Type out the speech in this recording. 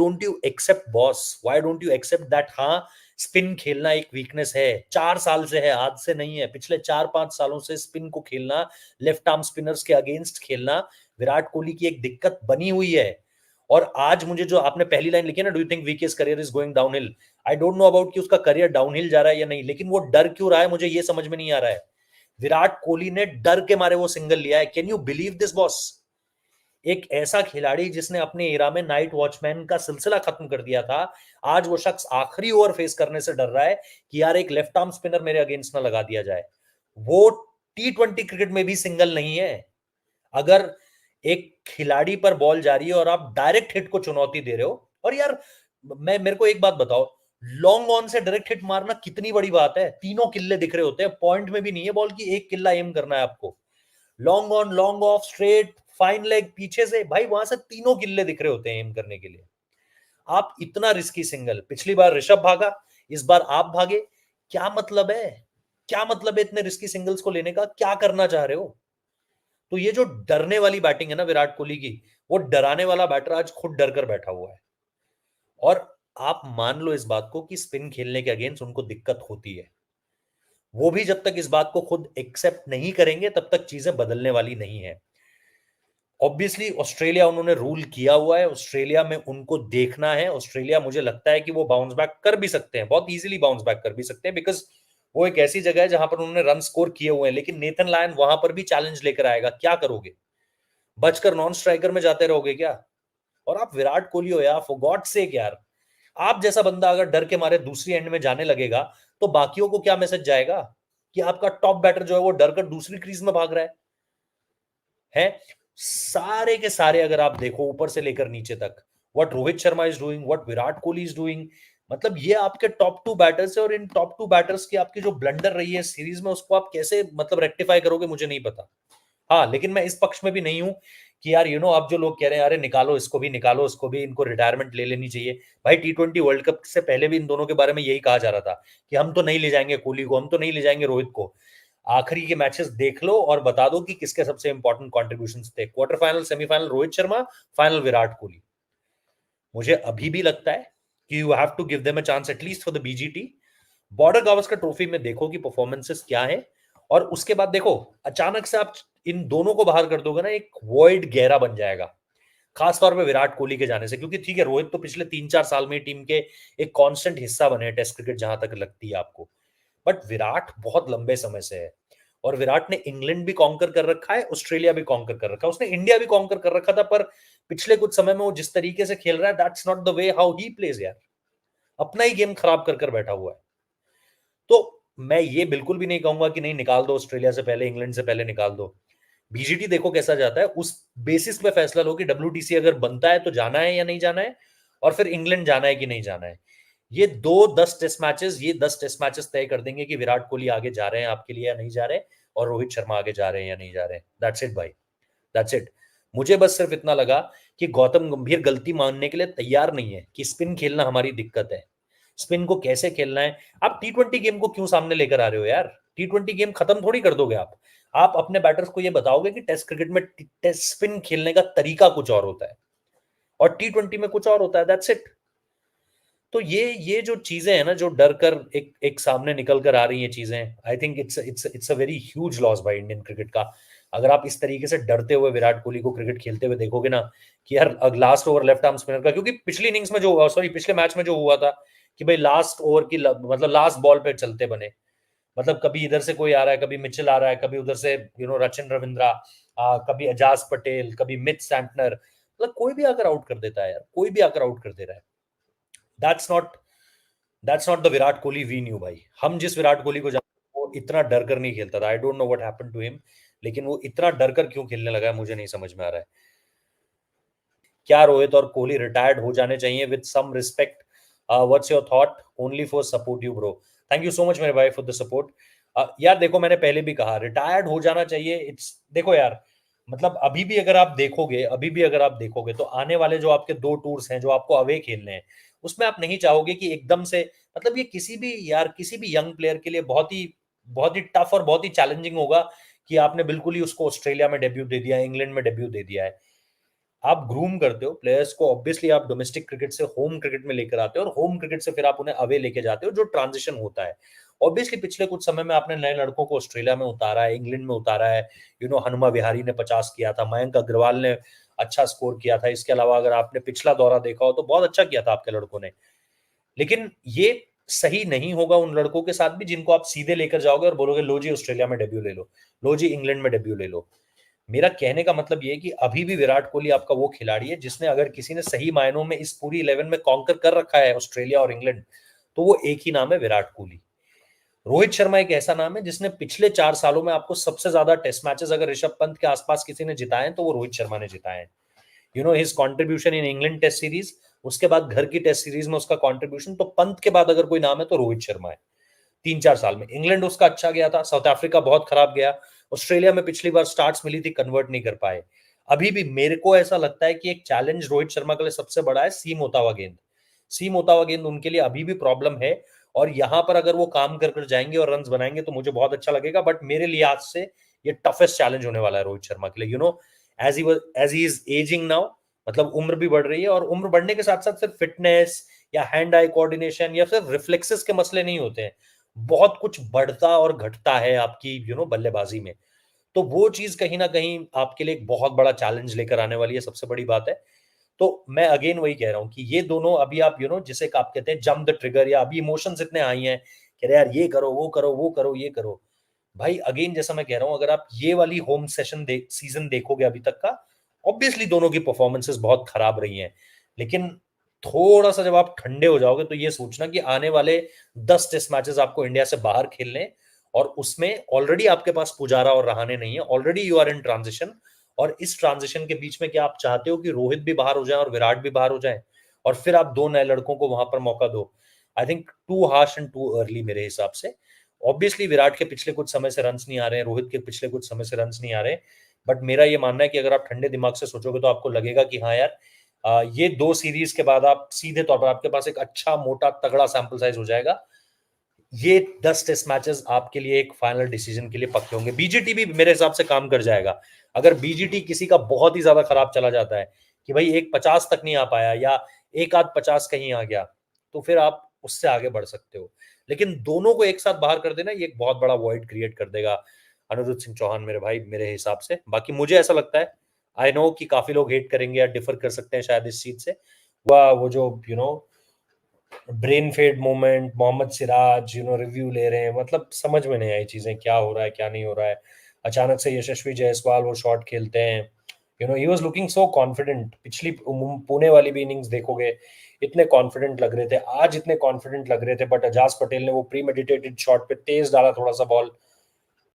Don't you accept boss, why don't you accept that हाँ spin खेलना एक weakness है, 4 साल से है, आज से नहीं है, पिछले 4-5 सालों से स्पिन को खेलना, लेफ्ट आर्म स्पिनर्स के अगेंस्ट खेलना विराट कोहली की एक दिक्कत बनी हुई है। और आज मुझे जो आपने पहली लाइन लिखी है ना, do you think VK's career is going downhill, I don't know about कि उसका करियर डाउनहिल जा रहा है या नहीं, लेकिन वो डर क्यों रहा है मुझे ये समझ में नहीं आ रहा है। विराट कोहली ने डर के मारे वो सिंगल लिया है। Can you believe this boss? एक ऐसा खिलाड़ी जिसने अपने एरा में नाइट वॉचमैन का सिलसिला खत्म कर दिया था, आज वो शख्स आखिरी ओवर फेस करने से डर रहा है कि यार एक लेफ्ट आर्म स्पिनर मेरे अगेंस्ट ना लगा दिया जाए। वो T20 क्रिकेट में भी सिंगल नहीं है। अगर एक खिलाड़ी पर बॉल जा रही है और आप डायरेक्ट हिट को चुनौती दे रहे हो, और यार मैं मेरे को एक बात बताओ, लॉन्ग ऑन से डायरेक्ट हिट मारना कितनी बड़ी बात है? तीनों किल्ले दिख रहे होते हैं, पॉइंट में भी नहीं है बॉल की, एक किल्ला एम करना है आपको। Long on, long off, straight, fine leg, पीछे से, भाई वहां से तीनों किल्ले दिख रहे होते हैं एम करने के लिए। आप इतना रिस्की सिंगल, पिछली बार ऋषभ भागा, इस बार आप भागे, क्या मतलब है? क्या मतलब है इतने रिस्की सिंगल्स को लेने का? क्या करना चाह रहे हो? तो ये जो डरने वाली बैटिंग है ना विराट कोहली की, वो डराने वाला बैटर आज खुद डर कर बैठा हुआ है। और आप मान लो इस बात को कि स्पिन खेलने के अगेंस्ट उनको दिक्कत होती है, वो भी जब तक इस बात को खुद एक्सेप्ट नहीं करेंगे तब तक चीजें बदलने वाली नहीं है। ऑब्वियसली ऑस्ट्रेलिया उन्होंने रूल किया हुआ है, ऑस्ट्रेलिया में उनको देखना है। ऑस्ट्रेलिया मुझे लगता है कि वो बाउंस बैक कर भी सकते हैं, बहुत इजीली बाउंस बैक कर भी सकते हैं, बिकॉज वो एक ऐसी जगह है जहां पर उन्होंने रन स्कोर किए हुए हैं। लेकिन नेथन लायन वहां पर भी चैलेंज लेकर आएगा, क्या करोगे? बचकर नॉन स्ट्राइकर में जाते रहोगे क्या? और आप विराट कोहली हो यार, फॉर गॉड सेक यार। आप जैसा बंदा अगर डर के मारे दूसरी एंड में जाने लगेगा तो बाकियों को क्या मैसेज जाएगा कि आपका टॉप बैटर जो है वो डर कर दूसरी क्रीज में भाग रहा है? सारे के सारे अगर आप देखो ऊपर से लेकर नीचे तक, what Rohit Sharma is doing, what Virat Kohli is doing, मतलब ये आपके टॉप टू बैटर्स है। और इन टॉप टू बैटर्स की आपकी जो ब्लंडर रही है सीरीज में, उसको आप कैसे मतलब रेक्टिफाई करोगे मुझे नहीं पता। हाँ, लेकिन मैं इस पक्ष में भी नहीं हूं कि यार अब जो लोग कह रहे हैं अरे निकालो इसको भी, निकालो उसको भी, इनको रिटायरमेंट ले लेनी चाहिए। भाई T20 वर्ल्ड कप से पहले भी इन दोनों के बारे में यही कहा जा रहा था कि हम तो नहीं ले जाएंगे कोहली को, हम तो नहीं ले जाएंगे रोहित को। आखिरी के मैचेस देख लो और बता दो कि किसके सबसे इंपॉर्टेंट कॉन्ट्रीब्यूशंस थे। Quarter final, semifinal Rohit Sharma, final Virat Kohli. मुझे अभी भी लगता है कि you have to give them a chance at least for the BGT। Border Gavaskar trophy में देखो कि परफॉर्मेंसेस क्या है, और उसके बाद देखो अचानक से आप इन दोनों को बाहर कर दोगे ना, एक वॉइड गहरा बन जाएगा, खास तौर पे विराट कोहली के जाने से। क्योंकि ठीक है, रोहित तो पिछले 3-4 साल में टीम के एक कांस्टेंट हिस्सा बने हैं टेस्ट क्रिकेट, जहां तक लगती है आपको, बट विराट बहुत लंबे समय से है। और विराट ने इंग्लैंड भी कॉन्कर कर रखा है, ऑस्ट्रेलिया भी कॉन्कर कर रखा है, उसने इंडिया भी कॉन्कर कर रखा था। पर पिछले कुछ समय में वो जिस तरीके से खेल रहा है, that's not the way how he plays यार। अपना ही गेम खराब कर कर बैठा हुआ है। तो मैं ये बिल्कुल भी नहीं कहूंगा कि नहीं निकाल दो, ऑस्ट्रेलिया से पहले, इंग्लैंड से पहले निकाल दो। BGT देखो कैसा जाता है, उस बेसिस पे फैसला लो कि WTC अगर बनता है तो जाना है या नहीं जाना है, और फिर इंग्लैंड जाना है कि नहीं जाना है। ये 10 टेस्ट मैचेस तय कर देंगे कि विराट कोहली आगे जा रहे हैं आपके लिए या नहीं जा रहे, और रोहित शर्मा आगे जा रहे हैं या नहीं जा रहे हैं। दैट्स इट भाई, दैट्स इट। मुझे बस सिर्फ इतना लगा कि गौतम गंभीर गलती मानने के लिए तैयार नहीं है कि स्पिन खेलना हमारी दिक्कत है। स्पिन को कैसे खेलना है? आप T20 गेम को क्यों सामने लेकर आ रहे हो यार? T20 गेम खत्म थोड़ी कर दोगे आप अपने बैटर्स को ये बताओगे कि टेस्ट क्रिकेट में टेस्ट स्पिन खेलने का तरीका कुछ और होता है और T20 में कुछ और होता है, दैट्स इट। तो ये जो चीजें हैं ना, जो डर कर एक एक सामने निकल कर आ रही हैं चीजें, I think it's a very huge loss by Indian cricket का। अगर आप इस तरीके से डरते हुए विराट कोहली को क्रिकेट खेलते हुए देखोगे ना कि यार last over left arm spinner का, क्योंकि पिछली इनिंग्स में जो, सॉरी पिछले मैच में जो हुआ था कि भाई लास्ट ओवर की मतलब लास्ट बॉल पे चलते बने, मतलब कभी इधर से कोई आ रहा है, कभी मिचेल आ रहा है, कभी उधर से रचिन रविंद्रा, कभी एजाज पटेल, कभी मिच सैंटनर, मतलब कोई भी आकर आउट कर देता है यार, कोई भी आकर आउट कर दे रहा है। That's not that's not the Virat Kohli we knew भाई। हम जिस विराट कोहली को जानते हैं, वो इतना डर कर नहीं खेलता था। I don't know what happened to him, लेकिन वो इतना डर कर क्यों खेलने लगा है मुझे नहीं समझ में आ रहा है। क्या रोहित और कोहली रिटायर्ड हो जाने चाहिए with some respect? What's your thought? Only for support you bro. Thank you so much मेरे भाई फॉर द सपोर्ट। यार देखो, मैंने पहले भी कहा रिटायर्ड हो जाना चाहिए, इट्स देखो यार, मतलब अभी भी अगर आप देखोगे तो आने वाले जो आपके 2 टूर्स हैं जो आपको अवे खेलने हैं, उसमें आप नहीं चाहोगे कि एकदम से, मतलब ये किसी भी यंग प्लेयर के लिए बहुत ही टफ और बहुत ही चैलेंजिंग होगा कि आपने बिल्कुल ही उसको ऑस्ट्रेलिया में डेब्यू दे दिया, इंग्लैंड में डेब्यू दे दिया है। आप ग्रूम करते हो प्लेयर्स को, ऑब्वियसली आप डोमेस्टिक क्रिकेट से होम क्रिकेट में लेकर आते हो और होम क्रिकेट से फिर आप उन्हें अवे लेके जाते हो, जो ट्रांजिशन होता है। ऑब्वियसली पिछले कुछ समय में आपने नए लड़कों को ऑस्ट्रेलिया में उतारा है, इंग्लैंड में उतारा है। हनुमा विहारी ने 50 किया था, मयंक अग्रवाल ने अच्छा स्कोर किया था। इसके अलावा अगर आपने पिछला दौरा देखा हो तो बहुत अच्छा किया था आपके लड़कों ने। लेकिन ये सही नहीं होगा उन लड़कों के साथ भी जिनको आप सीधे लेकर जाओगे और बोलोगे लो जी ऑस्ट्रेलिया में डेब्यू ले लो, लो जी इंग्लैंड में डेब्यू ले लो। मेरा कहने का मतलब ये है कि अभी भी विराट कोहली आपका वो खिलाड़ी है जिसने, अगर किसी ने सही मायनों में इस पूरी 11 में कॉन्कर कर रखा है ऑस्ट्रेलिया और इंग्लैंड, तो वो एक ही नाम है, विराट कोहली। रोहित शर्मा एक ऐसा नाम है जिसने पिछले 4 सालों में आपको सबसे ज्यादा टेस्ट मैचेस अगर ऋषभ पंत के आसपास किसी ने जिताए हैं तो वो रोहित शर्मा ने जिताए हैं। His contribution in England test series, उसके बाद घर की टेस्ट सीरीज में उसका कंट्रीब्यूशन, तो पंत के बाद अगर कोई नाम है तो रोहित शर्मा है। 3-4 साल में इंग्लैंड उसका अच्छा गया था, साउथ अफ्रीका बहुत खराब गया, ऑस्ट्रेलिया में पिछली बार स्टार्ट्स मिली थी, कन्वर्ट नहीं कर पाए। अभी भी मेरे को ऐसा लगता है कि एक चैलेंज रोहित शर्मा के लिए सबसे बड़ा है सीम होता हुआ गेंद। सीम होता हुआ गेंद उनके लिए अभी भी प्रॉब्लम है, और यहां पर अगर वो काम कर कर जाएंगे और रन्स बनाएंगे तो मुझे बहुत अच्छा लगेगा। बट मेरे लिए आज से ये टफेस्ट चैलेंज होने वाला है रोहित शर्मा के लिए। As he is ageing now, मतलब उम्र भी बढ़ रही है, और उम्र बढ़ने के साथ साथ सिर्फ फिटनेस या हैंड आई कोऑर्डिनेशन या फिर रिफ्लेक्सेस के मसले नहीं होते हैं, बहुत कुछ बढ़ता और घटता है आपकी बल्लेबाजी में। तो वो चीज कहीं ना कहीं आपके लिए एक बहुत बड़ा चैलेंज लेकर आने वाली है, सबसे बड़ी बात है। तो मैं अगेन वही कह रहा हूं कि ये दोनों अभी आप जिसे आप कहते हैं जंप द ट्रिगर, या अभी इमोशंस इतने आई हैं कि अरे यार ये करो वो करो वो करो ये करो। भाई अगेन जैसा मैं कह रहा हूं, अगर आप ये वाली होम सीजन देखोगे अभी तक का, ऑब्वियसली दोनों की परफॉर्मेंसेस बहुत खराब रही हैं। लेकिन थोड़ा सा जब आप ठंडे हो जाओगे तो ये सोचना कि आने वाले 10 टेस्ट मैचेस आपको इंडिया से बाहर खेलने, और उसमें ऑलरेडी आपके पास पुजारा और रहाणे नहीं है, already you are in transition. और इस ट्रांजिशन के बीच में क्या आप चाहते हो कि रोहित भी बाहर हो जाए और विराट भी बाहर हो जाए, और फिर आप दो नए लड़कों को वहां पर मौका दो? I think too harsh and too early मेरे हिसाब से। ऑब्वियसली विराट के पिछले कुछ समय से रन्स नहीं आ रहे हैं, रोहित के पिछले कुछ समय से रन्स नहीं आ रहे, बट मेरा ये मानना है कि अगर आप ठंडे दिमाग से सोचोगे तो आपको लगेगा कि हाँ यार, ये 2 सीरीज के बाद आप सीधे तौर पर आपके पास एक अच्छा मोटा तगड़ा सैंपल साइज हो जाएगा। ये 10 टेस्ट मैचेस आपके लिए एक फाइनल डिसीजन के लिए पक्के होंगे। बीजीटी भी मेरे हिसाब से काम कर जाएगा। अगर बीजीटी किसी का बहुत ही ज्यादा खराब चला जाता है कि भाई एक 50 तक नहीं आ पाया, या एक आध 50 कहीं आ गया, तो फिर आप उससे आगे बढ़ सकते हो। लेकिन दोनों को एक साथ बाहर कर देना ये एक बहुत बड़ा वॉइड क्रिएट कर देगा अनिरुद्ध सिंह चौहान मेरे भाई, मेरे हिसाब से। बाकी मुझे ऐसा लगता है, आई नो कि काफी लोग हेट करेंगे या डिफर कर सकते हैं शायद इस चीज से, वो जो brain fade moment, Mohammed Siraj review ले रहे हैं, मतलब समझ में नहीं आई चीजें, क्या हो रहा है क्या नहीं हो रहा है। अचानक से यशस्वी जायसवाल वो शॉट खेलते हैं, he was looking so confident. पिछली पुणे वाली भी इनिंग्स देखोगे, इतने कॉन्फिडेंट लग रहे थे, आज इतने कॉन्फिडेंट लग रहे थे, बट अजाज पटेल ने वो प्री मेडिटेटेड शॉट पे तेज डाला थोड़ा सा बॉल,